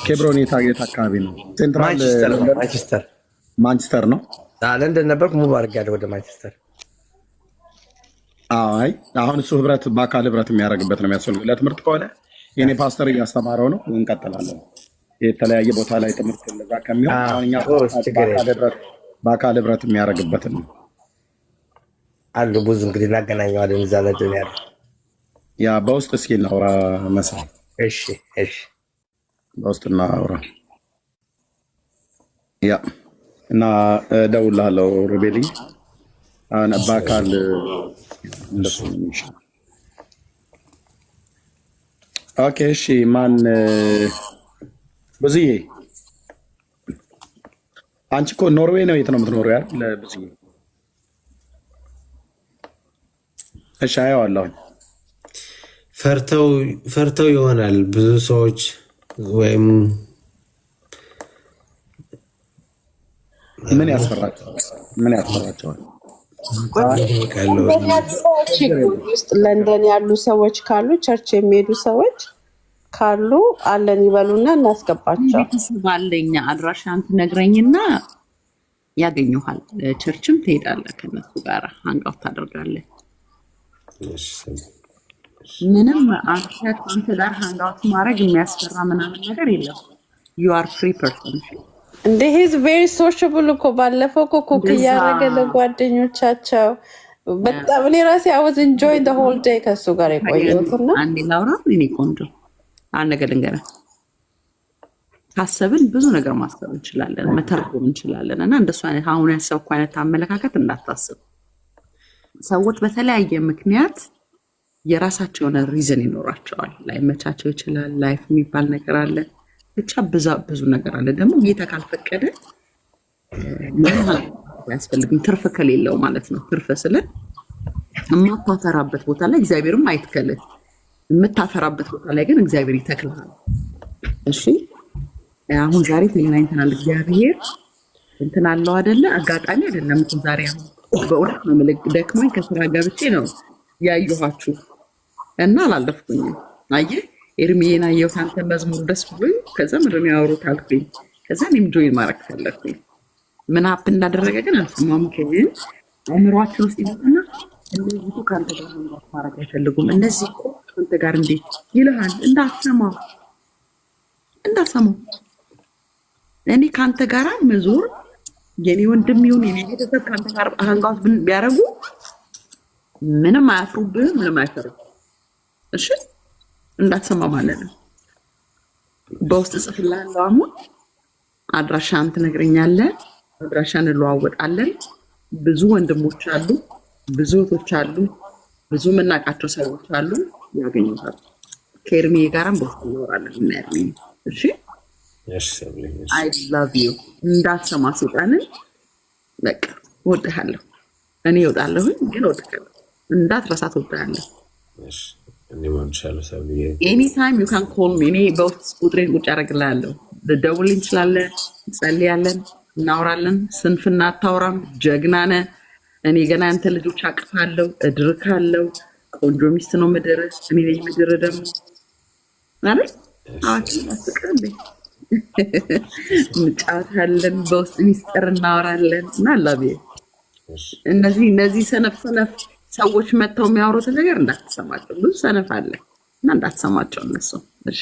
ኬብሮን የት አካባቢ ነው? ሴንትራል ማንቸስተር ነው። ለንደን ነበርኩ፣ ሙሉ አድርጌያለሁ ወደ ማንቸስተር። አይ አሁን እሱ በአካል ህብረት የሚያደርግበት ነው የሚያስፈልገው። ለትምህርት ከሆነ የኔ ፓስተር እያስተማረው ነው፣ እንቀጥላለን። የተለያየ ቦታ ላይ ትምህርት ለዛ ከሚሆን አሁን እኛ በአካል ህብረት የሚያደርግበት ነው አሉ። ብዙ እንግዲህ እናገናኘዋለን እዛ ለደን ያለ ያ በውስጥ እስኪ እናውራ መሳይ። እሺ በውስጥ እናውራ ያ እና እደውልልሃለሁ ሮቤልኝ በአካል እንደሱ ነው። ኦኬ እሺ ማን ብዙዬ አንቺ እኮ ኖርዌይ ነው የት ነው የምትኖረው ያል ብዙዬ? እሺ አየዋለሁ። ፈርተው ይሆናል ብዙ ሰዎች ወይም ምን ያስፈራቸዋል? ለንደን ያሉ ሰዎች ካሉ ቸርች የሚሄዱ ሰዎች ካሉ አለን ይበሉና እናስገባቸው። ቤተሰብ አለኝ አድራሻን ትነግረኝና ያገኙሃል። ቸርችም ትሄዳለህ፣ ከነሱ ጋር ሃንጋውት ታደርጋለህ። ምንም አንተ ጋር ሃንጋውት ማድረግ የሚያስፈራ ምናምን ነገር የለም። you are free person እንደ he's very sociable እኮ ባለፈው እኮ ኩክ እያደረገ ለጓደኞቻቸው በጣም እኔ ራሴ I was enjoying the whole day ከሱ ጋር የቆየሁትና አንዴ ላውራ እኔ ቆንጆ አንድ ነገር ልንገርህ። ካሰብን ብዙ ነገር ማሰብ እንችላለን፣ መተርጎም እንችላለን እና እንደሱ አይነት አሁን ያሰብኩ አይነት አመለካከት እንዳታስብ። ሰዎች በተለያየ ምክንያት የራሳቸው የሆነ ሪዝን ይኖራቸዋል። ላይመቻቸው ይችላል። ላይፍ የሚባል ነገር አለ። ብቻ ብዙ ነገር አለ። ደግሞ ጌታ ካልፈቀደ ምንም አያስፈልግም። ትርፍ ከሌለው ማለት ነው። ትርፍ ስለ የማታፈራበት ቦታ ላይ እግዚአብሔርም አይትከልህ። የምታፈራበት ቦታ ላይ ግን እግዚአብሔር ይተክልሃል። እሺ አሁን ዛሬ ተገናኝተናል። እግዚአብሔር እንትን አለው አይደለ? አጋጣሚ አይደለም እኮ ዛሬ። አሁን በእውነት ነው የምልህ፣ ደክሞኝ ከስራ ገብቼ ነው ያየኋችሁ እና አላለፍኩኝም። አየህ ኤርሚዬን አየሁት አንተ መዝሙሩ ደስ ብሎኝ ከዛ ምንድን ነው ያወሩት አልኩኝ። ከዛ እኔም ጆይን ማድረግ ፈለግኩኝ። ምን ሀፕ እንዳደረገ ግን አልሰማም። ግን አእምሯችን ውስጥ ይመጣና እነዚህ እኮ ከአንተ ጋር መንጋት ማድረግ አይፈልጉም፣ እነዚህ እኮ ከአንተ ጋር እንዴት ይልሃል። እንዳትሰማው እኔ ከአንተ ጋር መዞር የኔ ወንድም ይሁን የኔ ቤተሰብ ከአንተ ጋር ሀንጋውት ቢያደርጉ ምንም አያፍሩብህም፣ ምንም አይፈሩም። እሺ እንዳትሰማ ማለት ነው። በውስጥ ጽፍልሃለሁ። አሁን አድራሻን ትነግረኛለህ፣ አድራሻን እንለዋወጣለን። ብዙ ወንድሞች አሉ፣ ብዙ እህቶች አሉ፣ ብዙ የምናውቃቸው ሰዎች አሉ፣ ያገኙታል። ከኤርሚ ጋርም በውስጥ እናወራለን። ኤርሚ እሺ አይ ላቭ ዩ እንዳትሰማ ሴጣንን በቃ እወድሃለሁ። እኔ እወጣለሁኝ ግን እወድሃለሁ። እንዳትረሳት እወድሃለሁ። ኤኒታይም ዩ ካን ኮል ሚ። እኔ በውስጥ ቁጥሬን ቁጭ አደርግልሃለሁ። ልደውልልኝ እንችላለን፣ እንጸልያለን፣ እናወራለን። ስንፍና አታወራም፣ ጀግና ነህ። እኔ ገና ያንተ ልጆች አቅፋለሁ፣ እድርካለሁ። ቆንጆ ሚስት ነው ምድር፣ እኔ ነኝ ምድር ደግሞ አይደል? አዋችን አስቀርብ እንጫወታለን፣ በውስጥ ሚስጥር እናወራለን። እና ላቤ እነዚህ ሰነፍ ሰዎች መጥተው የሚያወሩትን ነገር እንዳትሰማቸው። ብዙ ሰነፍ አለ እና እንዳትሰማቸው እነሱ። እሺ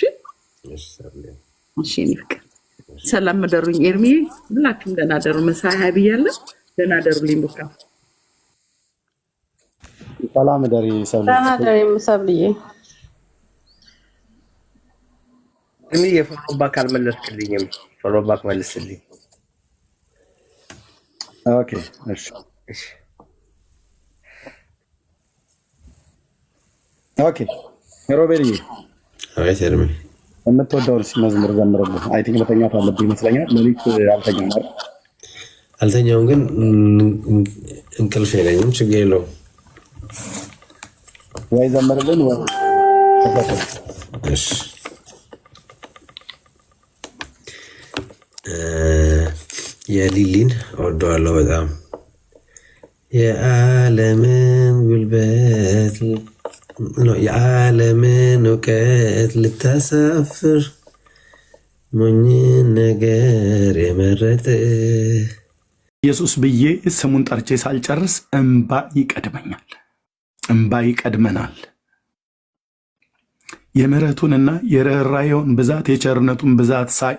እኔ ፍቅር ሰላም ደሩኝ። ኤርሚ ሁላችሁም ደህና ደሩ። መሳይ ብያለሁ። ደህና ደሩልኝ። ቦካ ሰላም ደሪ ሰብልዬ እኔ የፎሎባክ አልመለስክልኝም። ፎሎባክ መልስልኝ። ኦኬ እሺ ኦኬ። ሮቤልዬ አቤት ኤርሚ የምትወደውን መዝሙር ዘምርልህ። አይ ቲንክ መተኛት አለብህ ይመስለኛል። ሌሊት አልተኛም አይደል? አልተኛውም፣ ግን እንቅልፍ የለኝም። ችግር የለውም። ወይ ዘምርልን ወይ እሺ የሊሊን እወደዋለሁ በጣም። የዓለምን ጉልበት የዓለምን እውቀት ልታሳፍር ሞኝን ነገር የመረጥ ኢየሱስ ብዬ ስሙን ጠርቼ ሳልጨርስ እንባ ይቀድመኛል፣ እንባ ይቀድመናል። የምሕረቱንና የርኅራኄውን ብዛት የቸርነቱን ብዛት ሳይ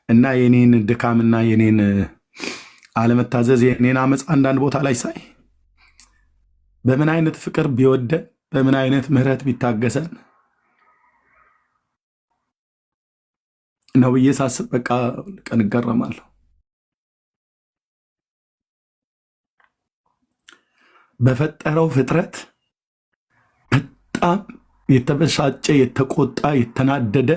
እና የኔን ድካምና የኔን አለመታዘዝ የኔን አመፅ አንዳንድ ቦታ ላይ ሳይ በምን አይነት ፍቅር ቢወደን በምን አይነት ምሕረት ቢታገሰን ነው ብዬ ሳስብ በቃ ቀን እገረማለሁ። በፈጠረው ፍጥረት በጣም የተበሳጨ የተቆጣ የተናደደ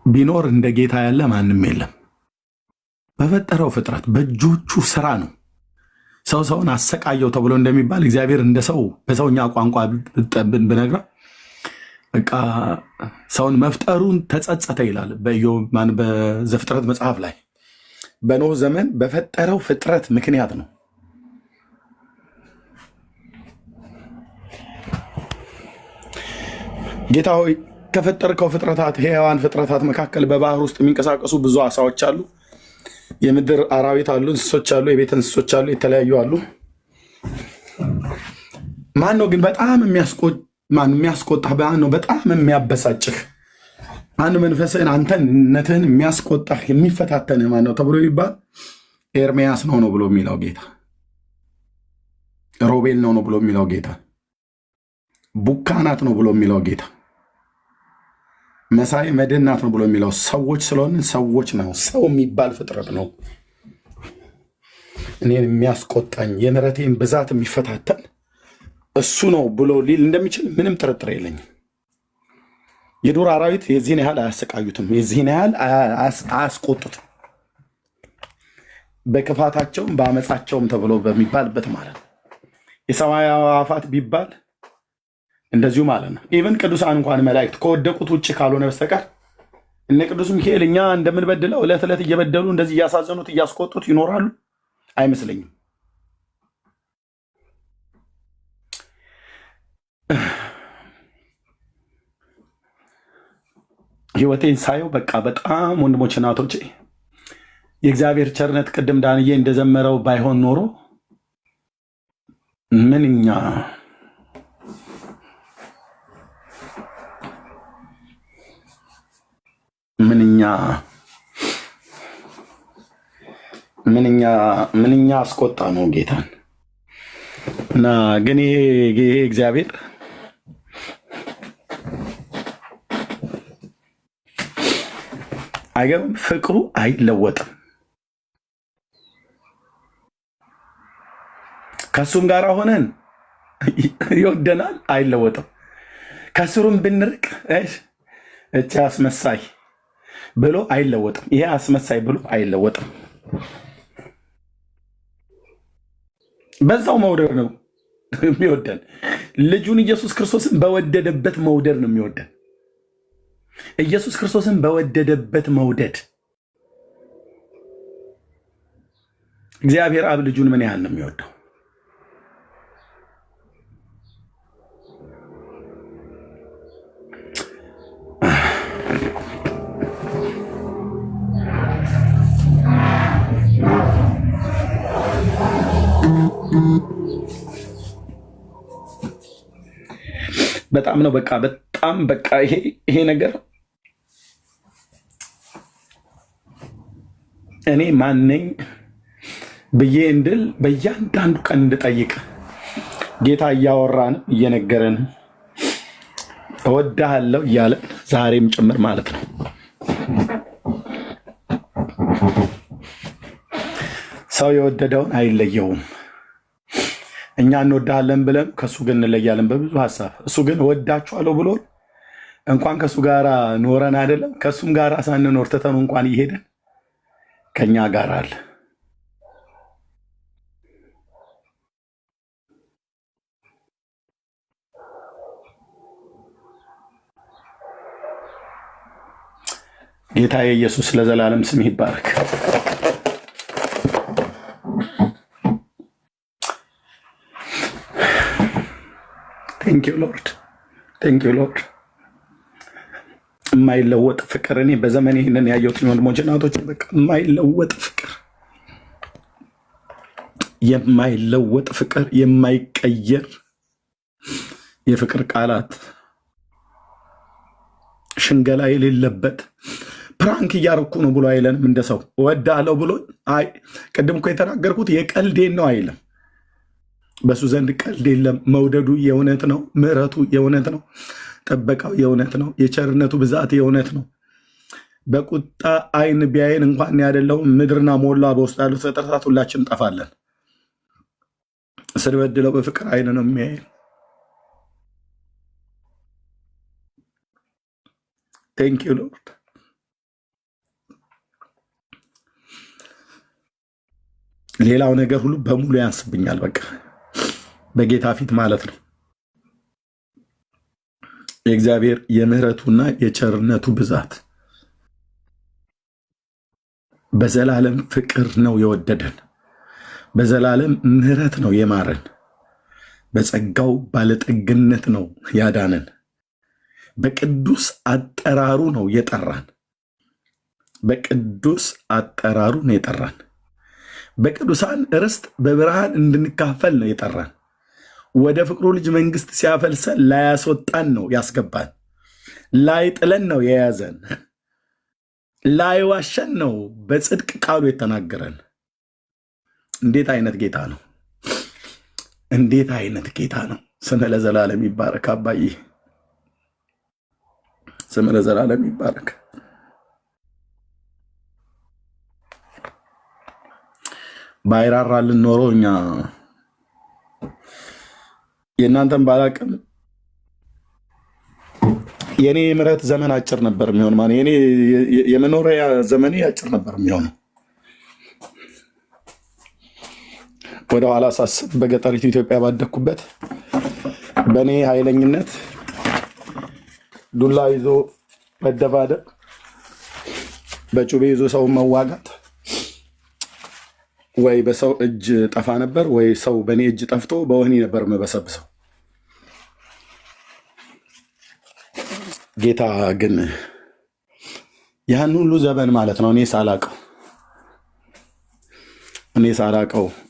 ቢኖር እንደ ጌታ ያለ ማንም የለም። በፈጠረው ፍጥረት በእጆቹ ስራ ነው። ሰውን አሰቃየው ተብሎ እንደሚባል እግዚአብሔር እንደ ሰው በሰውኛ ቋንቋ ብነግራ በቃ ሰውን መፍጠሩን ተጸጸተ ይላል በዘፍጥረት መጽሐፍ ላይ። በኖህ ዘመን በፈጠረው ፍጥረት ምክንያት ነው። ጌታ ሆይ ከፈጠርከው ፍጥረታት ሕያዋን ፍጥረታት መካከል በባህር ውስጥ የሚንቀሳቀሱ ብዙ አሳዎች አሉ፣ የምድር አራዊት አሉ፣ እንስሶች አሉ፣ የቤት እንስሶች አሉ፣ የተለያዩ አሉ። ማን ነው ግን በጣም የሚያስቆጣህ? ማን ነው በጣም የሚያበሳጭህ? ማን መንፈስህን አንተነትህን የሚያስቆጣህ የሚፈታተንህ ማን ነው ተብሎ ይባል? ኤርሚያስ ነው ብሎ የሚለው ጌታ፣ ሮቤል ነው ብሎ የሚለው ጌታ፣ ቡካናት ነው ብሎ የሚለው ጌታ፣ መሳይ መድናት ነው ብሎ የሚለው ሰዎች ስለሆንን ሰዎች ነው። ሰው የሚባል ፍጥረት ነው። እኔን የሚያስቆጣኝ የምሕረቴን ብዛት የሚፈታተን እሱ ነው ብሎ ሊል እንደሚችል ምንም ጥርጥር የለኝም። የዱር አራዊት የዚህን ያህል አያሰቃዩትም፣ የዚህን ያህል አያስቆጡትም። በክፋታቸውም በአመፃቸውም ተብሎ በሚባልበት ማለት ነው። የሰማይ አዕዋፋት ቢባል እንደዚሁ ማለት ነው። ኢቨን ቅዱሳን እንኳን መላእክት ከወደቁት ውጭ ካልሆነ በስተቀር እነ ቅዱስ ሚካኤል እኛ እንደምንበድለው ዕለት ዕለት እየበደሉ እንደዚህ እያሳዘኑት እያስቆጡት ይኖራሉ አይመስለኝም። ህይወቴን ሳየው በቃ በጣም ወንድሞች እናቶቼ የእግዚአብሔር ቸርነት ቅድም ዳንዬ እንደዘመረው ባይሆን ኖሮ ምንኛ ምንኛ ምንኛ ምንኛ አስቆጣ ነው ጌታን እና ግን ይሄ እግዚአብሔር አይገርም፣ ፍቅሩ አይለወጥም። ከሱም ጋር ሆነን ይወደናል፣ አይለወጥም። ከስሩም ብንርቅ እቺ አስመሳይ ብሎ አይለወጥም። ይሄ አስመሳይ ብሎ አይለወጥም። በዛው መውደድ ነው የሚወደን። ልጁን ኢየሱስ ክርስቶስን በወደደበት መውደድ ነው የሚወደን። ኢየሱስ ክርስቶስን በወደደበት መውደድ እግዚአብሔር አብ ልጁን ምን ያህል ነው የሚወደው? በጣም ነው በቃ በጣም በቃ ይሄ ነገር እኔ ማነኝ ብዬ እንድል በእያንዳንዱ ቀን እንድጠይቅ ጌታ እያወራን እየነገረን እወድሃለሁ እያለን ዛሬም ጭምር ማለት ነው። ሰው የወደደውን አይለየውም። እኛ እንወዳለን ብለን ከሱ ግን እንለያለን በብዙ ሀሳብ። እሱ ግን እወዳችኋለሁ ብሎ እንኳን ከሱ ጋር ኖረን አይደለም ከሱም ጋር ሳንኖር ትተኑ እንኳን እየሄደን ከኛ ጋር አለ። ጌታ ኢየሱስ ለዘላለም ስም ይባረክ። ቴንክ ዩ ሎርድ፣ ቴንክ ዩ ሎርድ። የማይለወጥ ፍቅር እኔ በዘመን ይህንን ያየሁት ወንድሞች እናቶች፣ በቃ የማይለወጥ ፍቅር፣ የማይለወጥ ፍቅር፣ የማይቀየር የፍቅር ቃላት፣ ሽንገላ የሌለበት። ፕራንክ እያረኩ ነው ብሎ አይለንም። እንደ ሰው እወዳለሁ ብሎ አይ ቅድም እኮ የተናገርኩት የቀልዴን ነው አይልም። በሱ ዘንድ ቀልድ የለም። መውደዱ የእውነት ነው። ምሕረቱ የእውነት ነው። ጥበቃው የእውነት ነው። የቸርነቱ ብዛት የእውነት ነው። በቁጣ አይን ቢያይን እንኳን ያደለው ምድርና ሞላ በውስጥ ያሉት ፍጥረታት ሁላችን እንጠፋለን። ስንበድለው በፍቅር አይን ነው የሚያይን። ቴንክ ዩ ሎርድ። ሌላው ነገር ሁሉ በሙሉ ያንስብኛል። በቃ በጌታ ፊት ማለት ነው። የእግዚአብሔር የምህረቱና የቸርነቱ ብዛት በዘላለም ፍቅር ነው የወደደን። በዘላለም ምህረት ነው የማረን። በጸጋው ባለጠግነት ነው ያዳነን። በቅዱስ አጠራሩ ነው የጠራን። በቅዱስ አጠራሩ ነው የጠራን። በቅዱሳን ርስት በብርሃን እንድንካፈል ነው የጠራን። ወደ ፍቅሩ ልጅ መንግስት ሲያፈልሰን ላያስወጣን ነው ያስገባን። ላይጥለን ነው የያዘን። ላይዋሸን ነው በጽድቅ ቃሉ የተናገረን። እንዴት አይነት ጌታ ነው! እንዴት አይነት ጌታ ነው! ስም ለዘላለም ይባረክ። አባዬ ስም ለዘላለም ይባረክ። ባይራራልን ኖሮ እኛ የእናንተን ባላቅም የኔ የምህረት ዘመን አጭር ነበር የሚሆን ማለት የኔ የመኖሪያ ዘመኔ አጭር ነበር የሚሆነው። ወደኋላ ሳስብ በገጠሪቱ ኢትዮጵያ ባደግኩበት በእኔ ኃይለኝነት ዱላ ይዞ መደባደብ፣ በጩቤ ይዞ ሰው መዋጋት ወይ በሰው እጅ ጠፋ ነበር፣ ወይ ሰው በእኔ እጅ ጠፍቶ በወህኒ ነበር መበሰብሰው። ጌታ ግን ያን ሁሉ ዘመን ማለት ነው እኔ ሳላቀው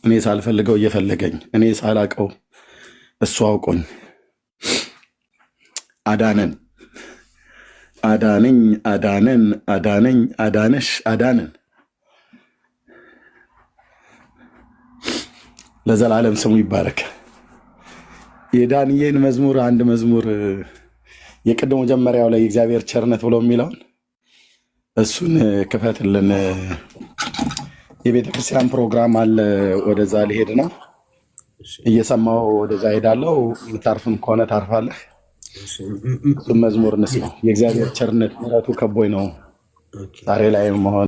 እኔ ሳልፈልገው እየፈለገኝ እኔ ሳላቀው እሱ አውቆኝ አዳነን አዳነኝ አዳነን አዳነኝ አዳነሽ አዳነን። ለዘላለም ስሙ ይባረክ። የዳንኤል መዝሙር አንድ መዝሙር የቅድሞ መጀመሪያው ላይ የእግዚአብሔር ቸርነት ብሎ የሚለውን እሱን ክፈትልን። የቤተክርስቲያን ፕሮግራም አለ፣ ወደዛ ሊሄድ ነው። እየሰማው ወደዛ ሄዳለው። የምታርፍም ከሆነ ታርፋለህ። እሱን መዝሙር እንስማው። የእግዚአብሔር ቸርነት ምሕረቱ ከቦኝ ነው ዛሬ ላይ መሆን